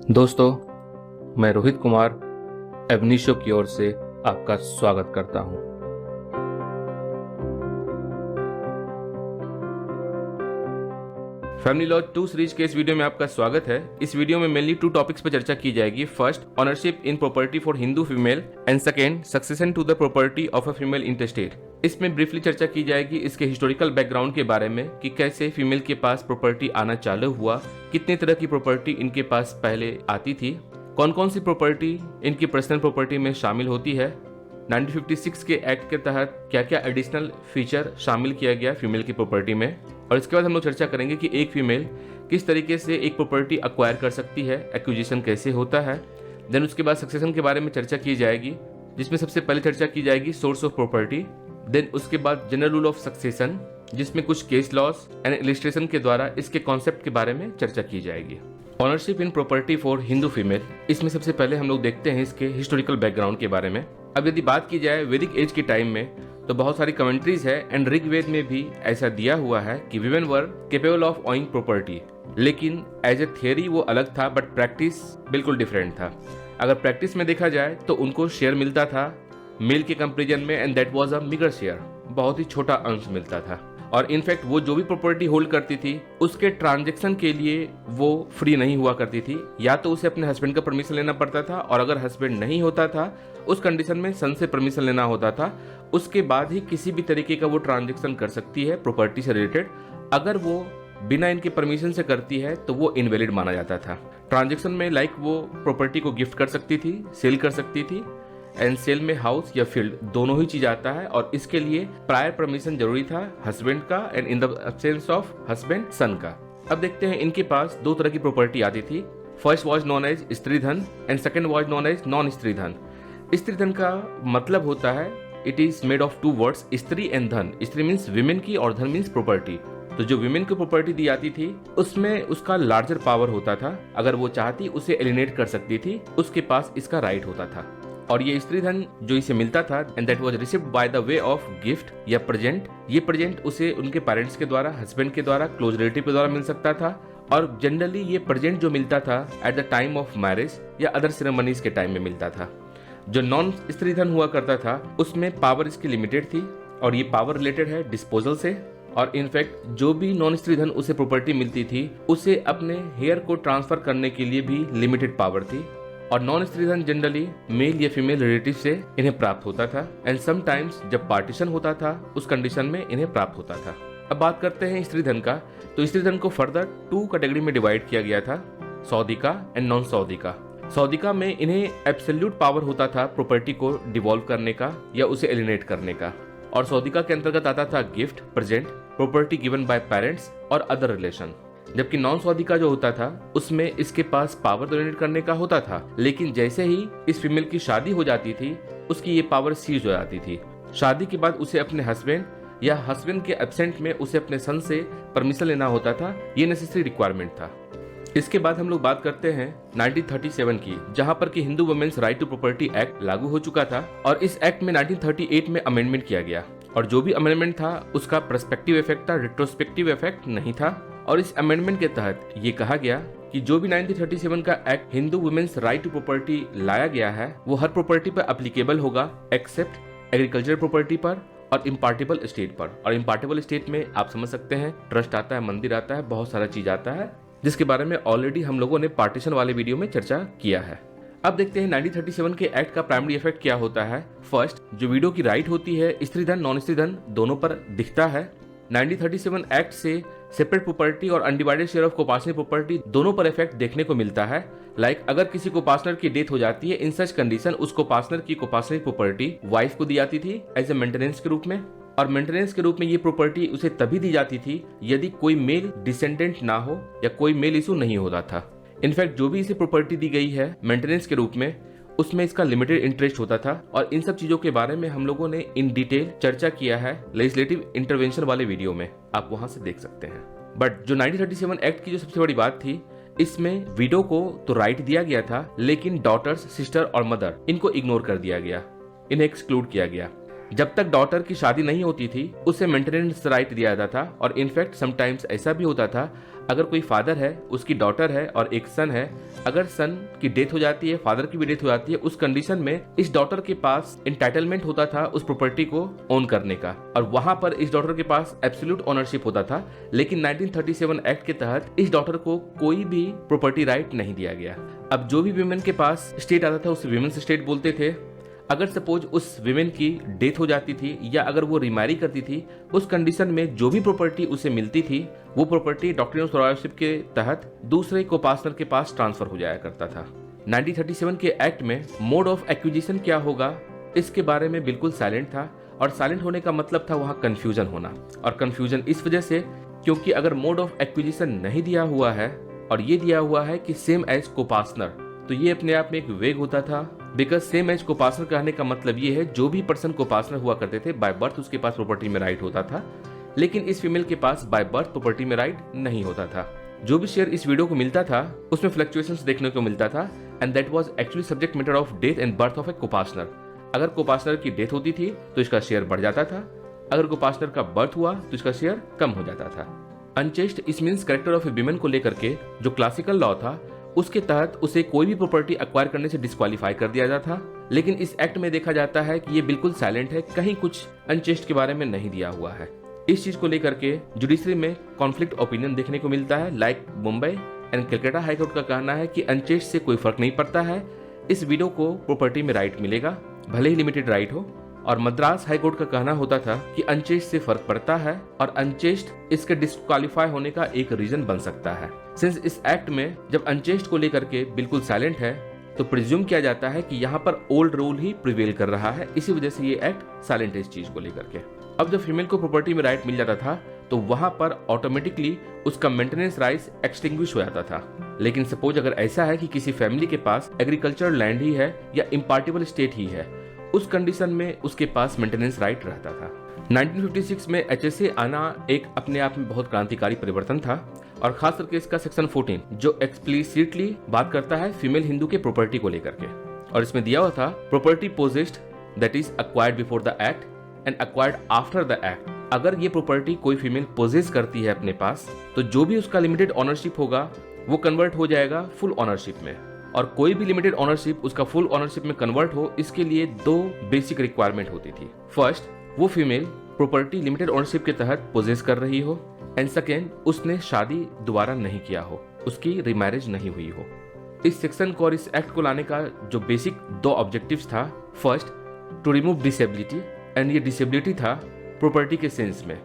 दोस्तों, मैं रोहित कुमार एवनीशो की ओर से आपका स्वागत करता हूं। फैमिली लॉ 2 सीरीज के इस वीडियो में आपका स्वागत है। इस वीडियो में मेनली 2 टॉपिक्स पर चर्चा की जाएगी। First, ownership in property for Hindu female and second, succession to the property of a female intestate. इसमें ब्रीफली चर्चा की जाएगी इसके हिस्टोरिकल बैकग्राउंड के बारे में कि कैसे फीमेल के पास प्रॉपर्टी आना चालू हुआ, कितने तरह की प्रॉपर्टी इनके पास पहले आती थी, कौन कौन सी प्रॉपर्टी इनकी पर्सनल प्रॉपर्टी में शामिल होती है, 1956 के एक्ट के तहत क्या क्या एडिशनल फीचर शामिल किया गया फीमेल की प्रॉपर्टी में, और इसके बाद हम लोग चर्चा करेंगे कि एक फीमेल किस तरीके से एक प्रॉपर्टी अक्वायर कर सकती है, एक्विजिशन कैसे होता है। देन उसके बाद सक्सेशन के बारे में चर्चा की जाएगी, जिसमें सबसे पहले चर्चा की जाएगी सोर्स ऑफ प्रॉपर्टी। देन उसके बाद जनरल रूल ऑफ सक्सेशन, जिसमें कुछ केस लॉस एंड इलिस्ट्रेशन के द्वारा इसके कॉन्सेप्ट के बारे में चर्चा की जाएगी। Ownership in property for Hindu female, इसमें सबसे पहले हम लोग देखते हैं इसके हिस्टोरिकल बैकग्राउंड के बारे में। अब यदि बात की जाए वैदिक एज के टाइम में, तो बहुत सारी कमेंट्रीज है एंड ऋग्वेद में भी ऐसा दिया हुआ है कि women were capable of owing property, लेकिन एज ए थियरी वो अलग था बट प्रैक्टिस बिल्कुल डिफरेंट था। अगर प्रैक्टिस में देखा जाए तो उनको शेयर मिलता था मेल के कंपेरिजन में, and that was a मिगर share, बहुत ही छोटा अंश मिलता था। और इनफैक्ट वो जो भी प्रॉपर्टी होल्ड करती थी उसके ट्रांजैक्शन के लिए वो फ्री नहीं हुआ करती थी, या तो उसे अपने हस्बैंड का परमिशन लेना पड़ता था, और अगर हस्बैंड नहीं होता था उस कंडीशन में सन से परमिशन लेना होता था। उसके बाद ही किसी भी तरीके का वो ट्रांजैक्शन कर सकती है प्रॉपर्टी से रिलेटेड। अगर वो बिना इनके परमिशन से करती है तो वो इनवैलिड माना जाता था। ट्रांजैक्शन में लाइक वो प्रॉपर्टी को गिफ्ट कर सकती थी, सेल कर सकती थी, एंड सेल में हाउस या फील्ड दोनों ही चीज आता है, और इसके लिए प्रायर परमिशन जरूरी था हस्बैंड का, and in the absence of husband son का। अब देखते हैं इनके पास 2 तरह की प्रॉपर्टी आती थी। First was known as stridhan and second was known as non stridhan. Stridhan का मतलब होता है it is made of 2 words, stri and dhan. Stri means women की और धन मीन्स प्रॉपर्टी। तो जो विमेन की प्रॉपर्टी दी जाती थी उसमें उसका लार्जर पावर होता था, अगर वो चाहती उसे एलिनेट कर सकती थी, उसके पास इसका राइट होता था। और ये स्त्री धन जो इसे मिलता था and that was received by the way of gift या प्रेजेंट, ये प्रेजेंट उसे उनके पेरेंट्स के द्वारा, हस्बैंड के द्वारा, क्लोज रिलेटिव के द्वारा मिल सकता था। और जनरली ये प्रेजेंट जो मिलता था at the time of marriage या अदर सेरेमनीज के टाइम में मिलता था। जो नॉन स्त्री धन हुआ करता था उसमें पावर इसकी लिमिटेड थी, और ये पावर रिलेटेड है डिस्पोजल से। और इनफैक्ट जो भी नॉन स्त्री धन उसे प्रॉपर्टी मिलती थी उसे अपने हेयर को ट्रांसफर करने के लिए भी लिमिटेड पावर थी। और नॉन स्त्री धन जनरली मेल या फीमेल रिलेटिव से इन्हें प्राप्त होता था, एंड समटाइम्स जब पार्टीशन होता था उस कंडीशन में इन्हें प्राप्त होता था। अब बात करते हैं स्त्री धन का, तो स्त्री धन को फर्दर 2 कैटेगरी में डिवाइड किया गया था, सौदिका एंड नॉन सौदिका। सौदिका में इन्हें एब्सोल्यूट पावर होता था प्रॉपर्टी को डिवॉल्व करने का या उसे एलिनेट करने का, और सौदिका के अंतर्गत आता था gift, present, property given by parents और अदर रिलेशन। जबकि नॉन सौदिका जो होता था उसमें इसके पास पावर डोनेट करने का होता था, लेकिन जैसे ही इस फीमेल की शादी हो जाती थी उसकी ये पावर सीज हो जाती थी। शादी के बाद उसे अपने हस्बैंड या हस्बैंड के एब्सेंट में उसे अपने सन से परमिशन लेना होता था, ये नेसेसरी रिक्वायरमेंट था। इसके बाद हम लोग बात करते हैं 1937 की, जहां पर कि Hindu women's right to property act लागू हो चुका था, और इस एक्ट में 1938 में अमेंडमेंट किया गया, और जो भी अमेंडमेंट था उसका पर्सपेक्टिव इफेक्ट था, रिट्रोस्पेक्टिव इफेक्ट नहीं था। और इस अमेंडमेंट के तहत ये कहा गया कि जो भी 1937 का act Hindu women's right to property लाया गया है वो हर प्रॉपर्टी पर एप्लीकेबल होगा एक्सेप्ट एग्रीकल्चर प्रॉपर्टी पर और इम्पार्टेबल एस्टेट पर। और इम्पार्टेबल एस्टेट में आप समझ सकते हैं ट्रस्ट आता है, मंदिर आता है, बहुत सारा चीज आता है, जिसके बारे में ऑलरेडी हम लोगों ने पार्टीशन वाले वीडियो में चर्चा किया है। अब देखते हैं 1937 के एक्ट का प्राइमरी इफेक्ट क्या होता है। फर्स्ट, जो विडो की राइट होती है स्त्री धन नॉन स्त्री धन दोनों पर दिखता है। 1937 एक्ट से सेपरेट प्रॉपर्टी और अनडिवाइडेड शेयर ऑफ कोपार्टनर प्रॉपर्टी दोनों पर इफेक्ट देखने को मिलता है। लाइक अगर किसी कोपार्टनर की डेथ हो जाती है, इन सच कंडीशन उस कोपार्टनर की कोपार्टनर प्रॉपर्टी वाइफ को दी जाती थी एज ए मेंटेनेंस के रूप में, और मेंटेनेंस के रूप में ये प्रॉपर्टी उसे तभी दी जाती थी यदि कोई मेल डिसेंडेंट ना हो या कोई मेल इशू नहीं होता था। इनफैक्ट जो भी इसे प्रॉपर्टी दी गई है मेंटेनेंस के रूप में उसमें इसका लिमिटेड इंटरेस्ट होता था, और इन सब चीजों के बारे में हम लोगों ने इन डिटेल चर्चा किया है लेजिस्लेटिव इंटरवेंशन वाले वीडियो में, आप वहां से देख सकते हैं। बट जो 1937 एक्ट की जो सबसे बड़ी बात थी, इसमें विडो को तो राइट दिया गया था, लेकिन डॉटर्स, सिस्टर और मदर इनको इग्नोर कर दिया गया, इन्हें एक्सक्लूड किया गया। जब तक डॉटर की शादी नहीं होती थी उसे मेंटेनेंस राइट दिया जाता था, और इनफैक्ट समटाइम्स ऐसा भी होता था, अगर कोई फादर है, उसकी डॉटर है और एक सन है, अगर सन की डेथ हो जाती है, फादर की भी डेथ हो जाती है, उस कंडीशन में इस डॉटर के पास इंटाइटलमेंट होता था उस प्रॉपर्टी को ओन करने का, और वहां पर इस डॉटर के पास एब्सोल्यूट ओनरशिप होता था। लेकिन 1937 एक्ट के तहत इस डॉटर को कोई भी प्रॉपर्टी राइट नहीं दिया गया। अब जो भी विमेन के पास स्टेट आता था उसे विमेन्स स्टेट बोलते थे। अगर सपोज उस विमेन की डेथ हो जाती थी या अगर वो रिमैरी करती थी, उस कंडीशन में जो भी प्रॉपर्टी उसे मिलती थी वो प्रॉपर्टी डॉक्ट्रिन ऑफ सरवाइवरशिप के तहत दूसरे कोपार्टनर के पास ट्रांसफर हो जाया करता था। 1937 के एक्ट में मोड ऑफ एक्विजिशन क्या होगा इसके बारे में बिल्कुल साइलेंट था, और साइलेंट होने का मतलब था वहां कंफ्यूजन होना, और कंफ्यूजन इस वजह से क्योंकि अगर मोड ऑफ एक्विजिशन नहीं दिया हुआ है और ये दिया हुआ है कि सेम एज कोपार्टनर, तो ये अपने आप में एक वेग होता था। बिकॉज सेम एज कोपार्टनर कहने का मतलब ये है जो भी पर्सन कोपार्टनर हुआ करते थे बाय बर्थ उसके पास प्रॉपर्टी में राइट होता था, लेकिन इस फीमेल के पास बाय बर्थ प्रॉपर्टी में राइट नहीं होता था। जो भी शेयर इस वीडियो को मिलता था उसमें फ्लक्चुएशंस देखने को मिलता था, and that was actually subject matter of death and birth of a coparcener. अगर कोपार्टनर की डेथ होती थी तो इसका शेयर बढ़ जाता था, अगर कोपार्टनर का बर्थ हुआ तो इसका शेयर कम हो जाता था। अनचेस्ट इस means character of A women को लेकर के जो क्लासिकल लॉ था उसके तहत उसे कोई भी प्रॉपर्टी एक्वायर करने से डिस्क्वालीफाई कर दिया जाता था, लेकिन इस एक्ट में देखा जाता है कि ये बिल्कुल साइलेंट है, कहीं कुछ अनचेस्ट के बारे में नहीं दिया हुआ है। इस चीज को लेकर के जुडिशरी में कॉन्फ्लिक्ट ओपिनियन देखने को मिलता है। Like Mumbai and Calcutta high court का कहना है कि अनचेस्ट से कोई फर्क नहीं पड़ता है, इस विडो को प्रॉपर्टी में राइट मिलेगा भले ही लिमिटेड राइट हो, और मद्रास हाईकोर्ट का कहना होता था कि अनचेस्ट से फर्क पड़ता है और अनचेस्ट इसके डिस्क्वालीफाई होने का एक रीजन बन सकता है। सिंस इस एक्ट में जब अनचेस्ट को लेकर के बिल्कुल साइलेंट है तो प्रिज्यूम किया जाता है कि यहाँ पर ओल्ड रूल ही प्रिवेल कर रहा है, इसी वजह से ये एक्ट साइलेंट है इस चीज को लेकर के। अब जब फीमेल को प्रॉपर्टी में राइट मिल जाता था तो वहां पर ऑटोमेटिकली उसका मेंटेनेंस राइट्स एक्सटिंग्विश हो जाता था। लेकिन सपोज अगर ऐसा है कि किसी फैमिली के पास एग्रीकल्चर लैंड ही है या इम्पार्टेबल स्टेट ही है, उस कंडीशन में उसके पास मेंटेनेंस राइट रहता था। 1956 में एचएसए आना एक अपने आप में बहुत क्रांतिकारी परिवर्तन था, और खास करके इसका सेक्शन 14 जो एक्सप्लिसिटली बात करता है फीमेल हिंदू के प्रॉपर्टी को लेकर के, और इसमें दिया हुआ था property possessed that is acquired before the act and acquired after the act. अगर ये प्रॉपर्टी कोई फीमेल पोजेस करती है अपने पास तो जो भी उसका लिमिटेड ऑनरशिप होगा वो कन्वर्ट हो जाएगा फुल ऑनरशिप में, और कोई भी लिमिटेड ऑनरशिप उसका फुल ऑनरशिप में कन्वर्ट हो इसके लिए दो बेसिक रिक्वायरमेंट होती थी। फर्स्ट, वो फीमेल प्रॉपर्टी लिमिटेड ऑनरशिप के तहत पोजेस कर रही हो, एंड सेकेंड, उसने शादी दोबारा नहीं किया हो, उसकी रिमैरिज नहीं हुई हो। इस सेक्शन को और इस एक्ट को लाने का जो बेसिक दो ऑब्जेक्टिव्स था, first to remove disability, and ये डिसेबिलिटी था प्रॉपर्टी के सेंस में।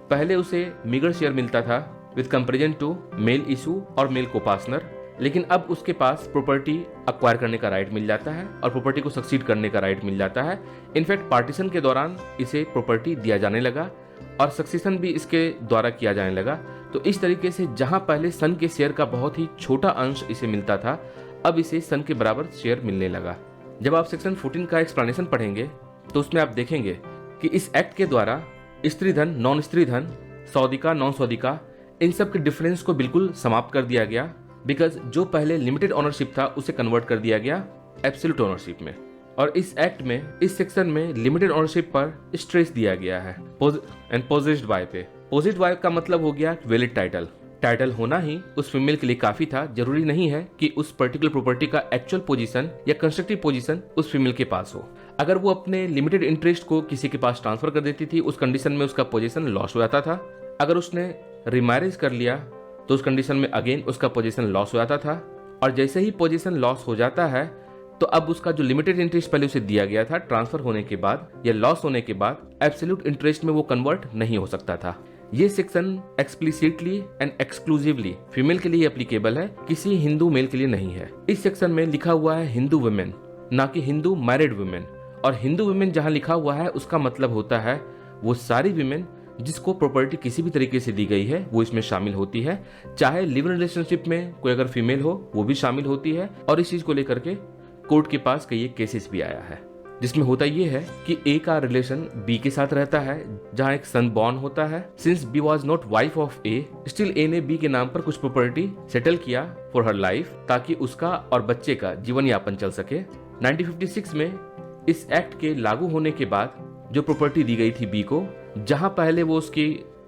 पहले उसे मीगर शेयर मिलता था with comparison to male issue और मेल कोपार्टनर, लेकिन अब उसके पास प्रॉपर्टी अक्वायर करने का राइट मिल जाता है और प्रॉपर्टी को सक्सीड करने का राइट मिल जाता है। इनफैक्ट पार्टीशन के दौरान इसे प्रॉपर्टी दिया जाने लगा और सक्सेशन भी इसके द्वारा किया जाने लगा। तो इस तरीके से जहां पहले सन के शेयर का बहुत ही छोटा अंश इसे मिलता था, अब इसे सन के बराबर शेयर मिलने लगा। जब आप सेक्शन 14 का एक्सप्लेनेशन पढ़ेंगे तो उसमें आप देखेंगे कि इस एक्ट के द्वारा स्त्री धन, नॉन स्त्री धन, सौदिका, नॉन सौदिका, इन सब के डिफरेंस को बिल्कुल समाप्त कर दिया गया, बिकॉज जो पहले लिमिटेड ऑनरशिप था उसे कन्वर्ट कर दिया गया एब्सोल्यूट ऑनरशिप में। और इस एक्ट में इस सेक्शन में लिमिटेड ऑनरशिप पर स्ट्रेस दिया गया है एंड पोजेस्ड बाय पे। पोजेस्ड बाय का मतलब हो गया वैलिड टाइटल। टाइटल होना ही उस फीमेल के लिए काफी था, जरूरी नहीं है कि उस पर्टिकुलर प्रॉपर्टी का एक्चुअल पोजीशन या कंस्ट्रक्टिव पोजीशन उस फीमेल के पास हो। अगर वो अपने लिमिटेड इंटरेस्ट को किसी के पास ट्रांसफर कर देती थी उस कंडीशन में उसका पोजीशन लॉस हो जाता था। अगर उसने रिमैरिज कर लिया तो उस कंडीशन में अगेन उसका पोजीशन लॉस हो जाता था, और जैसे ही पोजीशन लॉस हो जाता है तो अब उसका जो लिमिटेड इंटरेस्ट पहले उसे दिया गया था ट्रांसफर होने के बाद या लॉस होने के बाद एब्सोल्यूट इंटरेस्ट में वो कन्वर्ट नहीं हो सकता था। ये section explicitly and exclusively female के लिए एप्लीकेबल है, किसी हिंदू मेल के लिए नहीं है। इस सेक्शन में लिखा हुआ है हिंदू वुमेन, ना कि हिंदू मैरिड वुमेन, और हिंदू वुमेन जहां लिखा हुआ है उसका मतलब होता है वो सारी वुमेन जिसको प्रॉपर्टी किसी भी तरीके से दी गई है वो इसमें शामिल होती है, चाहे लिव इन रिलेशनशिप में कोई अगर फीमेल हो वो भी शामिल होती है। और इस चीज को लेकर के कोर्ट के पास कई केसेस भी आया है, जिसमें होता ये है कि ए का रिलेशन बी के साथ रहता है जहां एक सन बॉर्न होता है। Since B was not wife of A, still A ने बी के नाम पर कुछ प्रॉपर्टी सेटल किया फॉर हर लाइफ ताकि उसका और बच्चे का जीवन यापन चल सके। 1956 में इस एक्ट के लागू होने के बाद जो प्रॉपर्टी दी गई थी बी को, जहां पहले वो उसकी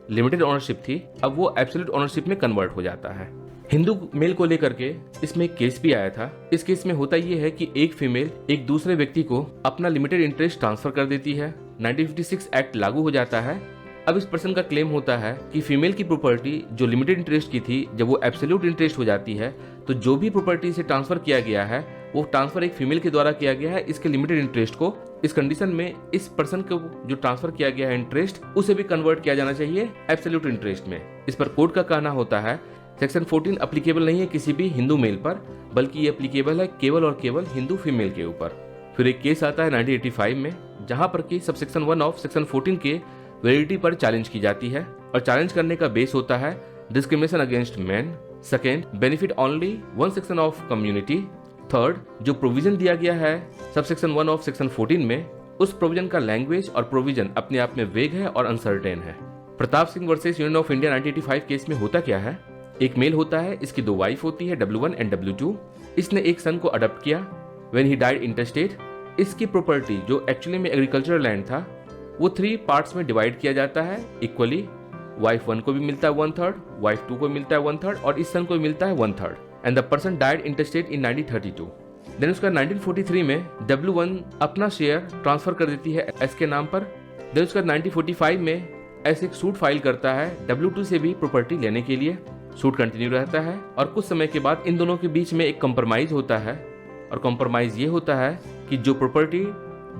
लिमिटेड ऑनरशिप थी, अब वो एब्सोल्यूट ऑनरशिप में कन्वर्ट हो जाता है। हिंदू मेल को लेकर के इसमें एक केस भी आया था। इस केस में होता ये है कि एक फीमेल एक दूसरे व्यक्ति को अपना लिमिटेड इंटरेस्ट ट्रांसफर कर देती है। 1956 एक्ट लागू हो जाता है। अब इस पर्सन का क्लेम होता है कि फीमेल की प्रॉपर्टी जो लिमिटेड इंटरेस्ट की थी, जब वो एब्सोल्यूट इंटरेस्ट हो जाती है तो जो भी प्रॉपर्टी से ट्रांसफर किया गया है वो ट्रांसफर एक फीमेल के द्वारा किया गया है इसके लिमिटेड इंटरेस्ट को। इस कंडीशन में इस पर्सन को जो ट्रांसफर किया गया है इंटरेस्ट, उसे भी कन्वर्ट किया जाना चाहिए एब्सोल्यूट इंटरेस्ट में। इस पर कोर्ट का कहना होता है सेक्शन 14 अप्लीकेबल नहीं है किसी भी हिंदू मेल पर, बल्कि ये अप्लीकेबल है केवल और केवल हिंदू फीमेल के ऊपर। फिर एक केस आता है 1985 में, जहां पर कि सब सेक्शन 1 ऑफ सेक्शन 14 के वैलिडिटी पर चैलेंज की जाती है और चैलेंज करने का बेस होता है discrimination against man. Second, benefit only one section of community. Third, जो प्रोविजन दिया गया है सब सेक्शन 1 ऑफ सेक्शन 14 में, उस प्रोविजन का लैंग्वेज और प्रोविजन अपने आप में वेग है और अनसर्टेन है। Pratap Singh versus union of India 1985 case में होता क्या है, एक मेल होता है, इसकी दो वाइफ होती है W1 एंड W2। इसने एक सन को अडॉप्ट किया व्हेन ही डाइड इंटरस्टेट। इसकी प्रॉपर्टी जो एक्चुअली में एग्रीकल्चरल लैंड था वो 3 पार्ट्स में डिवाइड किया जाता है इक्वली। वाइफ 1 को भी मिलता है 1/3, वाइफ 2 को मिलता है 1/3 और इस सन को मिलता है 1/3। And the person died intestate in 1932। Then उसका 1943 में W1 अपना शेयर ट्रांसफर कर देती है एस के नाम पर। देन उसका 1945 में एस एक सूट फाइल करता है W2 से भी प्रॉपर्टी लेने के लिए। सूट कंटिन्यू रहता है और कुछ समय के बाद इन दोनों के बीच में एक कॉम्प्रोमाइज होता है और कॉम्प्रोमाइज ये होता है कि जो प्रॉपर्टी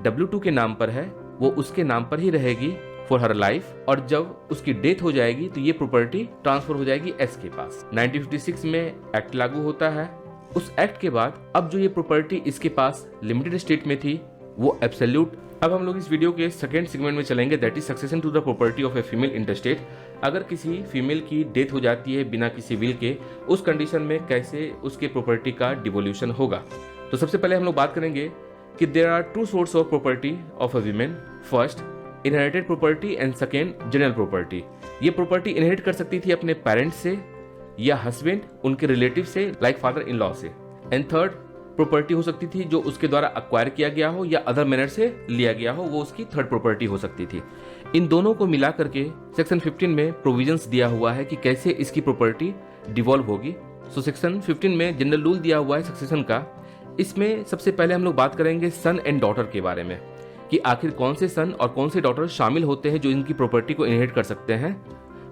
W2 के नाम पर है वो उसके नाम पर ही रहेगी फॉर हर लाइफ, और जब उसकी डेथ हो जाएगी तो ये प्रॉपर्टी ट्रांसफर हो जाएगी एस के पास। 1956 में एक्ट लागू होता है। उस एक्ट के बाद अब जो ये प्रॉपर्टी इसके पास लिमिटेड स्टेट में थी वो एब्सोल्यूट। अब हम लोग इस वीडियो के सेकंड सेगमेंट में चलेंगे, that is succession to the property of a female intestate. अगर किसी फीमेल की डेथ हो जाती है बिना किसी विल के, उस कंडीशन में कैसे उसके प्रॉपर्टी का डिवोल्यूशन होगा। तो सबसे पहले हम लोग बात करेंगे कि there are 2 source of property of a women. First, inherited property and second, general property. ये प्रॉपर्टी इनहेरिट कर सकती थी अपने पेरेंट्स से या हस्बैंड उनके रिलेटिव से, लाइक फादर इन लॉ से। एंड थर्ड, प्रॉपर्टी हो सकती थी जो उसके द्वारा अक्वायर किया गया हो या अदर मैनर से लिया गया हो, वो उसकी थर्ड प्रॉपर्टी हो सकती थी। इन दोनों को मिला करके सेक्शन 15 में प्रोविजंस दिया हुआ है कि कैसे इसकी प्रॉपर्टी डिवॉल्व होगी। सो सेक्शन 15 में जनरल रूल दिया हुआ है सक्सेशन का। इसमें सबसे पहले हम लोग बात करेंगे सन एंड डॉटर के बारे में कि आखिर कौन से सन और कौन से डॉटर शामिल होते हैं जो इनकी प्रॉपर्टी को इनहेरिट कर सकते हैं।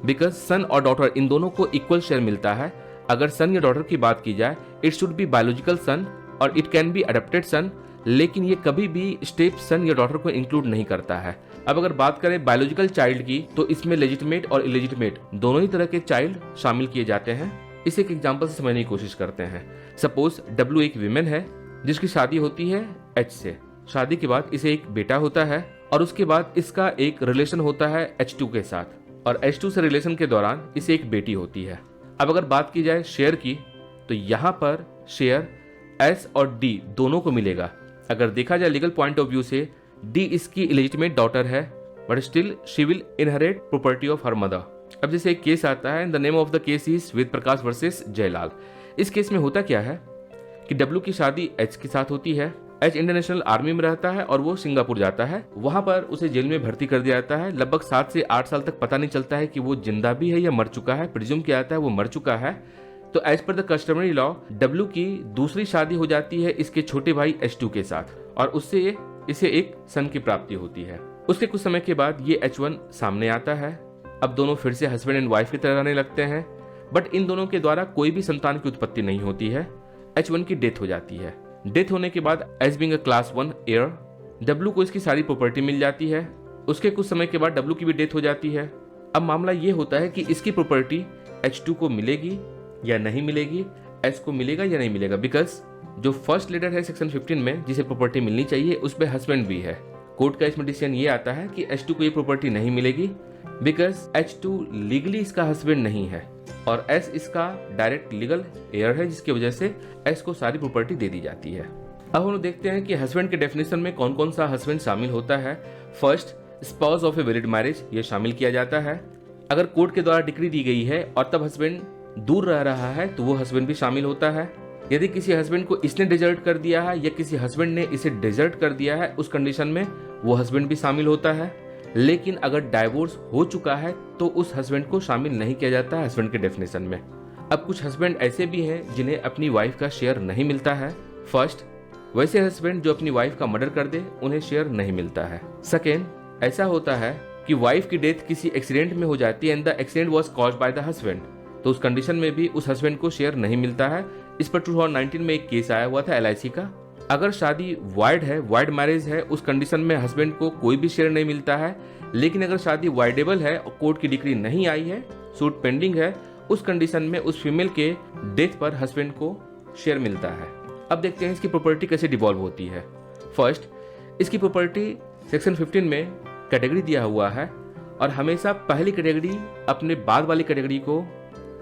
बिकॉज सन और डॉटर इन दोनों को इक्वल शेयर मिलता है। अगर सन या डॉटर की बात की जाए, इट शुड बी बायोलॉजिकल सन और इट कैन बी अडॉप्टेड सन, लेकिन ये कभी भी स्टेप सन या डॉटर को इंक्लूड नहीं करता है। अब अगर बात करें बायोलॉजिकल चाइल्ड की, तो इसमें लेजिटिमेट और इलेजिटिमेट दोनों ही तरह के चाइल्ड शामिल किए जाते हैं। इसे एक एग्जांपल से समझने की कोशिश करते हैं। सपोज W एक विमेन है जिसकी शादी होती है H से। शादी के बाद इसे एक बेटा होता है और उसके बाद इसका एक रिलेशन होता है H2 के साथ, और H2 से रिलेशन के दौरान इसे एक बेटी होती है। अब अगर बात की जाए शेयर की, तो यहाँ पर शेयर S और D दोनों को मिलेगा। अगर देखा जाए लीगल पॉइंट ऑफ व्यू से, D इसकी इलेजिटिमेट डॉटर है, but still she will inherit property of her mother. अब जैसे एक केस आता है, the name of the case is Ved Prakash versus Jailal. इस केस में होता क्या है कि W की शादी H के साथ होती है। H इंडियन नेशनल आर्मी में रहता है और वो सिंगापुर जाता है। वहां पर उसे जेल में भर्ती कर दिया जाता है। लगभग 7 से 8 साल तक पता नहीं चलता है कि वो जिंदा भी है या मर चुका है। प्रिज्यूम किया जाता है वो मर चुका है। तो as per the customary law W की दूसरी शादी हो जाती है इसके छोटे भाई H2 के साथ, और उससे इसे एक सन की प्राप्ति होती है। उसके कुछ समय के बाद ये H1 सामने आता है। अब दोनों फिर से हस्बैंड एंड वाइफ की तरह रहने लगते हैं, बट इन दोनों के द्वारा कोई भी संतान की उत्पत्ति नहीं होती है। H1 की डेथ हो जाती है। डेथ होने के बाद as being a class 1 heir, W को इसकी सारी प्रॉपर्टी मिल जाती है। उसके कुछ समय के बाद W की भी डेथ हो जाती है। अब मामला ये होता है कि इसकी प्रॉपर्टी H2 को मिलेगी या नहीं मिलेगी, S को मिलेगा या नहीं मिलेगा। बिकॉज जो फर्स्ट लेटर है सेक्शन 15 में जिसे प्रॉपर्टी मिलनी चाहिए, उस पर हस्बैंड भी है। कोर्ट का इसमें डिसीजन ये आता है कि H2 को ये प्रॉपर्टी नहीं मिलेगी बिकॉज H2 लीगली इसका हस्बैंड नहीं है और S इसका डायरेक्ट लीगल एयर है, जिसकी वजह से S को सारी प्रॉपर्टी दे दी जाती है। अब हम देखते हैं कि हस्बैंड के डेफिनेशन में कौन कौन सा हस्बैंड शामिल होता है। First, spouse of a valid marriage, ये शामिल किया जाता है। अगर कोर्ट के द्वारा डिक्री दी गई है और तब हस्बैंड दूर रह रहा है तो वो हस्बैंड भी शामिल होता है। यदि किसी हस्बैंड को इसने डिजर्ट कर दिया है या किसी हस्बैंड ने इसे डिजर्ट कर दिया है, उस कंडीशन में वो हस्बैंड भी शामिल होता है। लेकिन अगर डाइवोर्स हो चुका है तो उस हस्बैंड को शामिल नहीं किया जाता है हस्बैंड के डेफिनेशन में। अब कुछ हस्बैंड ऐसे भी हैं जिन्हें अपनी वाइफ का शेयर नहीं मिलता है। फर्स्ट, वैसे हस्बैंड जो अपनी वाइफ का मर्डर कर दे उन्हें शेयर नहीं मिलता है। सेकेंड, ऐसा होता है कि वाइफ की डेथ किसी एक्सीडेंट में हो जाती है and the accident was caused by the husband, तो उस कंडीशन में भी उस हस्बैंड को शेयर नहीं मिलता है। इस पर 2019 में एक केस आया हुआ था LIC का। अगर शादी वाइड है, वाइड मैरिज है, उस कंडीशन में हस्बैंड को कोई भी शेयर नहीं मिलता है। लेकिन अगर शादी वाइडेबल है और कोर्ट की डिक्री नहीं आई है, सूट पेंडिंग है, उस कंडीशन में उस फीमेल के डेथ पर हस्बैंड को शेयर मिलता है। अब देखते हैं इसकी प्रॉपर्टी कैसे डिवॉल्व होती है। फर्स्ट, इसकी प्रॉपर्टी सेक्शन 15 में कैटेगरी दिया हुआ है और हमेशा पहली कैटेगरी अपने बाद वाली कैटेगरी को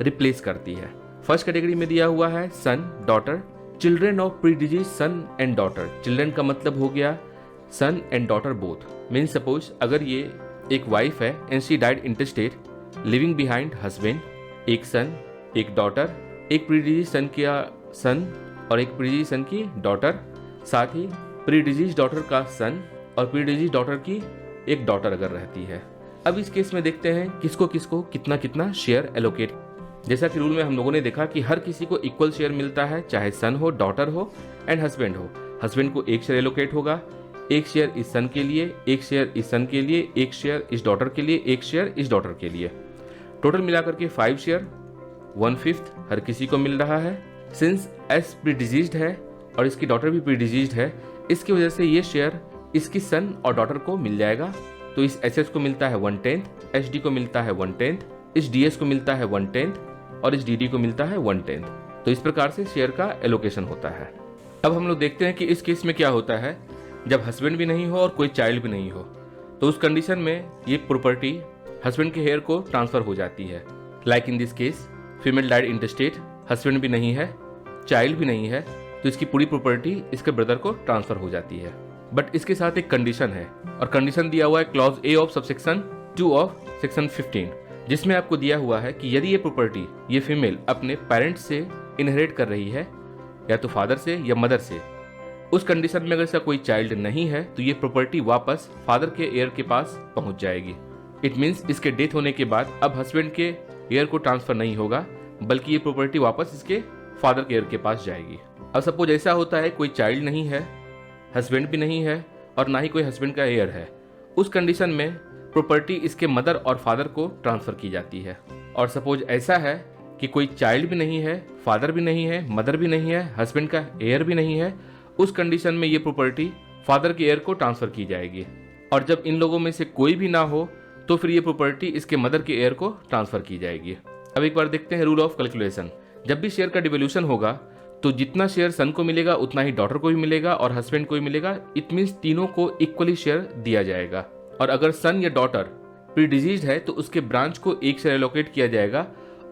रिप्लेस करती है। फर्स्ट कैटेगरी में दिया हुआ है son, daughter, children of predeceased son and daughter. Children का मतलब हो गया son and daughter both. Mean suppose अगर ये एक वाइफ है and she died intestate living behind husband, एक सन, एक डॉटर, एक प्रीडिजीज सन का सन और एक प्रीडिजीज सन की डॉटर, साथ ही प्रीडिजीज डॉटर का सन और प्रीडिजीज डॉटर की एक डॉटर अगर रहती है। अब इस केस में देखते हैं किसको किसको कितना कितना शेयर एलोकेट। जैसा कि रूल में हम लोगों ने देखा कि हर किसी को इक्वल शेयर मिलता है, चाहे सन हो, डॉटर हो एंड हस्बैंड हो। हस्बैंड को एक शेयर एलोकेट होगा, एक शेयर इस सन के लिए, एक शेयर इस सन के लिए, एक शेयर इस डॉटर के लिए, एक शेयर इस डॉटर के लिए। टोटल मिलाकर के 5 शेयर, 1/5 हर किसी को मिल रहा है। सिंस एस प्रीडिजीज्ड है और इसकी डॉटर भी प्रीडिजीज्ड है, इसकी वजह से ये शेयर इसकी सन और डॉटर को मिल जाएगा। तो इस SS को मिलता है 1/10, HD को मिलता है 1/10, इस DS को मिलता है 1/10 और इस DD को मिलता है 1/10। तो इस प्रकार से शेयर का एलोकेशन होता है। अब हम लोग देखते हैं कि इस केस में क्या होता है जब हस्बैंड भी नहीं हो और कोई चाइल्ड भी नहीं हो। तो उस कंडीशन में ये प्रॉपर्टी हस्बैंड के हेयर को ट्रांसफर हो जाती है। Like in this case, female died intestate, husband भी नहीं है, चाइल्ड भी नहीं है, तो इसकी पूरी प्रॉपर्टी इसके ब्रदर को ट्रांसफर हो जाती है। बट इसके साथ एक कंडीशन है और कंडीशन दिया हुआ है clause A of subsection 2 of section 15, जिसमें आपको दिया हुआ है कि यदि ये प्रॉपर्टी ये फीमेल अपने पेरेंट्स से इनहेरिट कर रही है, या तो फादर से या मदर से, उस कंडीशन में अगर इसका कोई चाइल्ड नहीं है तो ये प्रॉपर्टी वापस फादर के एयर के पास पहुंच जाएगी। इट मीन्स इसके डेथ होने के बाद अब हस्बैंड के एयर को ट्रांसफर नहीं होगा, बल्कि ये प्रॉपर्टी वापस इसके फादर के एयर के पास जाएगी। अब सपोज ऐसा होता है कोई चाइल्ड नहीं है, हस्बैंड भी नहीं है और ना ही कोई हस्बैंड का एयर है, उस कंडीशन में प्रॉपर्टी इसके मदर और फादर को ट्रांसफर की जाती है। और सपोज ऐसा है कि कोई चाइल्ड भी नहीं है, फादर भी नहीं है, मदर भी नहीं है, हस्बैंड का एयर भी नहीं है, उस कंडीशन में ये प्रॉपर्टी फादर के एयर को ट्रांसफर की जाएगी। और जब इन लोगों में से कोई भी ना हो तो फिर ये प्रॉपर्टी इसके मदर के एयर को ट्रांसफर की जाएगी। अब एक बार देखते हैं रूल ऑफ कैलकुलेशन। जब भी शेयर का डिवोल्यूशन होगा तो जितना शेयर सन को मिलेगा उतना ही डॉटर को भी मिलेगा और हस्बैंड को भी मिलेगा। इट मीन्स तीनों को इक्वली शेयर दिया जाएगा। और अगर सन या डॉटर प्रीडिजीज्ड है तो उसके ब्रांच को एक शेयर एलोकेट किया जाएगा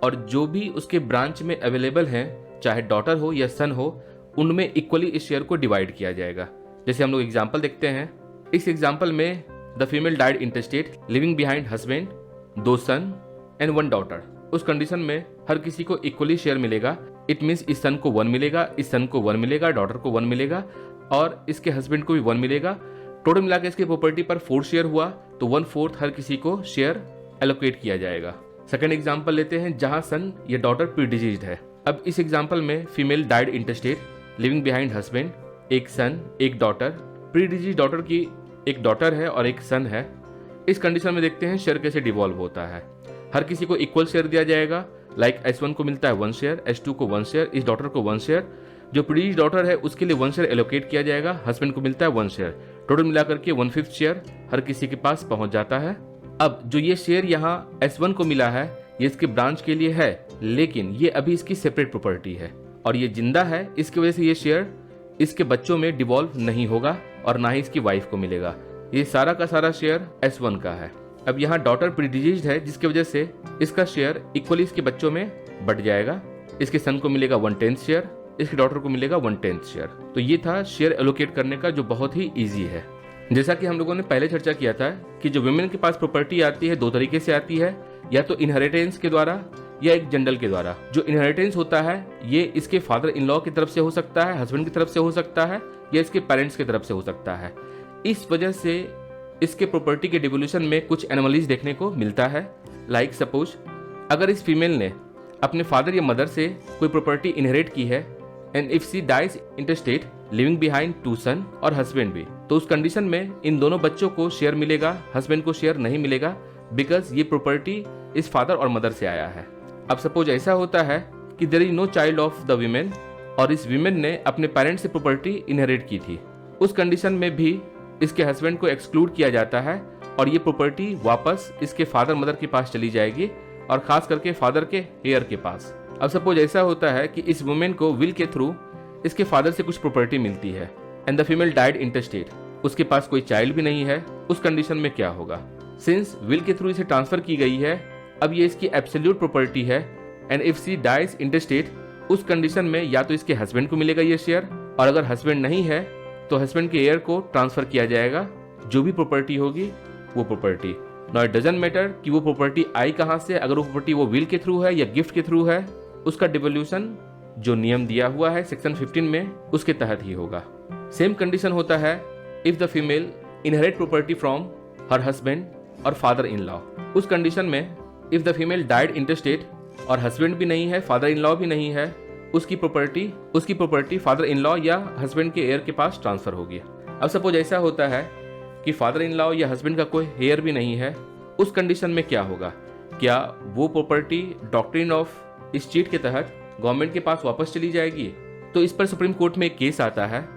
और जो भी उसके ब्रांच में अवेलेबल हैं, चाहे डॉटर हो या सन हो, उनमें इक्वली इस शेयर को डिवाइड किया जाएगा। जैसे हम लोग एग्जाम्पल देखते हैं। इस एग्जाम्पल में the female died intestate living behind husband, 2 son and 1 daughter. उस कंडीशन में हर किसी को इक्वली शेयर मिलेगा। इट मीन्स इस सन को 1 मिलेगा, इस सन को 1 मिलेगा, डॉटर को 1 मिलेगा और इसके हस्बैंड को भी 1 मिलेगा। टोटल मिलाकर इसकी प्रॉपर्टी पर 4 शेयर हुआ तो 1/4 हर किसी को शेयर एलोकेट किया जाएगा। सेकंड एग्जांपल लेते हैं जहां सन या डॉटर प्रीडिजीज्ड है। अब इस एग्जांपल में female died intestate living behind husband, एक सन, एक डॉटर, प्रीडिजीज्ड डॉटर की एक डॉटर है और एक सन है। इस कंडीशन में देखते हैं शेयर कैसे डिवॉल्व होता है। हर किसी को इक्वल शेयर दिया जाएगा। लाइक S1 को मिलता है 1 शेयर, S2 को 1 शेयर, इस डॉटर को 1 शेयर। जो प्रीडिजीज्ड डॉटर है उसके लिए 1 शेयर एलोकेट किया जाएगा, हस्बैंड को मिलता है 1 शेयर। टोटल मिलाकर के 1/5 शेयर हर किसी के पास पहुंच जाता है। अब जो ये शेयर यहाँ S1 को मिला है ये इसके ब्रांच के लिए है, लेकिन ये अभी इसकी सेपरेट प्रॉपर्टी है और ये जिंदा है, इसकी वजह से ये शेयर इसके बच्चों में डिवॉल्व नहीं होगा और ना ही इसकी वाइफ को मिलेगा। ये सारा का सारा शेयर S1 का है। अब यहाँ डॉटर प्रीडिजीज्ड है जिसकी वजह से इसका शेयर इक्वली इसके बच्चों में बट जाएगा। इसके सन को मिलेगा 1/10 शेयर, इसके डॉटर को मिलेगा 1/10 शेयर। तो ये था शेयर एलोकेट करने का जो बहुत ही ईजी है। जैसा कि हम लोगों ने पहले चर्चा किया था कि जो वुमेन के पास प्रॉपर्टी आती है 2 तरीके से आती है, या तो इनहेरिटेंस के द्वारा या एक जनरल के द्वारा। जो इनहेरिटेंस होता है ये इसके फादर इन लॉ की तरफ से हो सकता है, हस्बैंड की तरफ से हो सकता है या इसके पेरेंट्स की तरफ से हो सकता है। इस वजह से इसके प्रॉपर्टी के डिवोल्यूशन में कुछ एनोमलीज देखने को मिलता है। लाइक सपोज अगर इस फीमेल ने अपने फादर या मदर से कोई प्रॉपर्टी इनहेरिट की है and if she dies intestate living behind 2 son और हस्बैंड भी, तो उस कंडीशन में इन दोनों बच्चों को शेयर मिलेगा, हस्बैंड को शेयर नहीं मिलेगा, बिकॉज ये प्रॉपर्टी इस फादर और मदर से आया है। अब सपोज ऐसा होता है कि there is no child of the women और इस वीमेन ने अपने पेरेंट्स से प्रॉपर्टी इनहेरिट की थी, उस कंडीशन में भी इसके हस्बैंड को एक्सक्लूड किया जाता है और ये प्रॉपर्टी वापस इसके फादर मदर के पास चली जाएगी और खास करके फादर के हेयर के पास। अब सपोज ऐसा होता है कि इस वुमेन को विल के थ्रू इसके फादर से कुछ प्रॉपर्टी मिलती है and the female died interstate, उसके पास कोई चाइल्ड भी नहीं है, उस कंडीशन में क्या होगा? सिंस विल के थ्रू इसे ट्रांसफर की गई है, अब ये इसकी एब्सोल्यूट प्रॉपर्टी है and if she dies intestate, उस कंडीशन में या तो इसके हस्बैंड को मिलेगा ये शेयर, और अगर हस्बैंड नहीं है तो हस्बैंड के हेयर को ट्रांसफर किया जाएगा जो भी प्रॉपर्टी होगी वो property. Now it doesn't matter कि वो प्रॉपर्टी आई कहां से, अगर वो प्रॉपर्टी वो विल के थ्रू है या गिफ्ट के थ्रू है, उसका डिवोल्यूशन जो नियम दिया हुआ है सेक्शन 15 में उसके तहत ही होगा। सेम कंडीशन होता है if the female inherit property from her husband और फादर इन लॉ, उस कंडीशन में if the female died interstate और हस्बैंड भी नहीं है, फादर इन लॉ भी नहीं है, उसकी प्रॉपर्टी फादर इन लॉ या हस्बैंड के हेयर के पास ट्रांसफर होगी। अब सपोज ऐसा होता है कि फादर इन लॉ या हस्बैंड का कोई हेयर भी नहीं है, उस कंडीशन में क्या होगा? क्या वो प्रॉपर्टी डॉक्ट्रिन ऑफ इस्टेट के तहत गवर्नमेंट के पास वापस चली जाएगी? तो इस पर सुप्रीम कोर्ट में एक केस आता है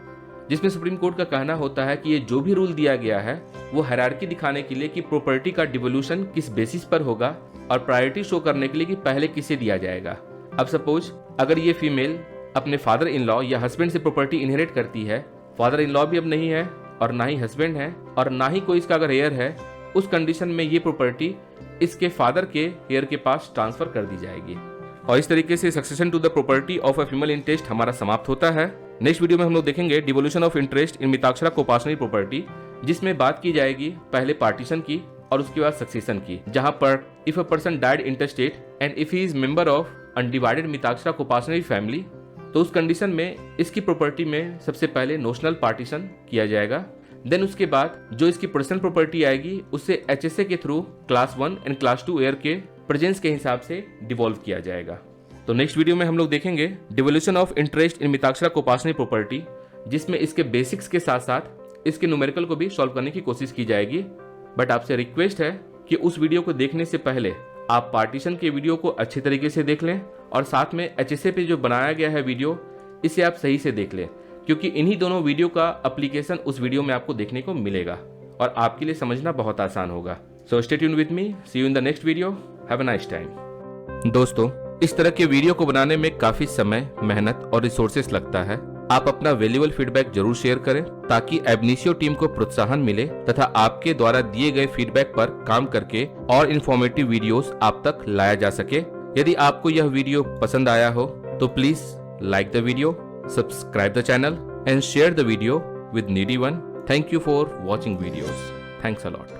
जिसमें सुप्रीम कोर्ट का कहना होता है कि ये जो भी रूल दिया गया है वो हायरार्की दिखाने के लिए कि प्रॉपर्टी का डिवोल्यूशन किस बेसिस पर होगा और प्रायोरिटी शो करने के लिए कि पहले किसे दिया जाएगा। अब सपोज अगर ये फीमेल अपने फादर इन लॉ या हस्बैंड से प्रॉपर्टी इनहेरिट करती है, फादर इन लॉ भी अब नहीं है और ना ही हस्बैंड है और ना ही कोई इसका अगर हेयर है, उस कंडीशन में ये प्रॉपर्टी इसके फादर के हेयर के पास ट्रांसफर कर दी जाएगी। और इस तरीके से succession to the property of a female interest हमारा समाप्त होता है। नेक्स्ट वीडियो में हम लोग देखेंगे devolution of interest in Mitakshara coparcenary property, जिसमें बात की जाएगी पहले पार्टीशन की और उसके बाद सक्सेशन की, जहां पर if a person died interstate and if he is member of undivided Mitakshara coparcenary family, तो उस कंडीशन में इसकी प्रॉपर्टी में सबसे पहले नोशनल पार्टीशन किया जाएगा। देन उसके बाद जो इसकी पर्सनल प्रॉपर्टी आएगी उससे HSA के through class 1 and class 2 air के प्रेजेंस के हिसाब से डिवॉल्व किया जाएगा। तो नेक्स्ट वीडियो में हम लोग देखेंगे devolution of interest in Mitakshara coparcenary property, जिसमें इसके बेसिक्स के साथ साथ इसके न्यूमेरिकल को भी सॉल्व करने की कोशिश की जाएगी। बट आपसे रिक्वेस्ट है कि उस वीडियो को देखने से पहले आप पार्टीशन के वीडियो को अच्छे तरीके से देख लें और साथ में HSA पे जो बनाया गया है वीडियो, इसे आप सही से देख लें, क्योंकि इन्हीं दोनों वीडियो का एप्लीकेशन उस वीडियो में आपको देखने को मिलेगा और आपके लिए समझना बहुत आसान होगा। So stay tuned with me, see you in the next video, have a nice time. दोस्तों, इस तरह के वीडियो को बनाने में काफी समय, मेहनत और रिसोर्सेस लगता है। आप अपना वैल्यूएबल फीडबैक जरूर शेयर करें ताकि एबनिशियो टीम को प्रोत्साहन मिले तथा आपके द्वारा दिए गए फीडबैक पर काम करके और इन्फॉर्मेटिव वीडियोस आप तक लाया जा सके। यदि आपको यह वीडियो पसंद आया हो तो please like the video, subscribe the channel and share the video with needy one. Thank you for watching videos. Thanks a lot.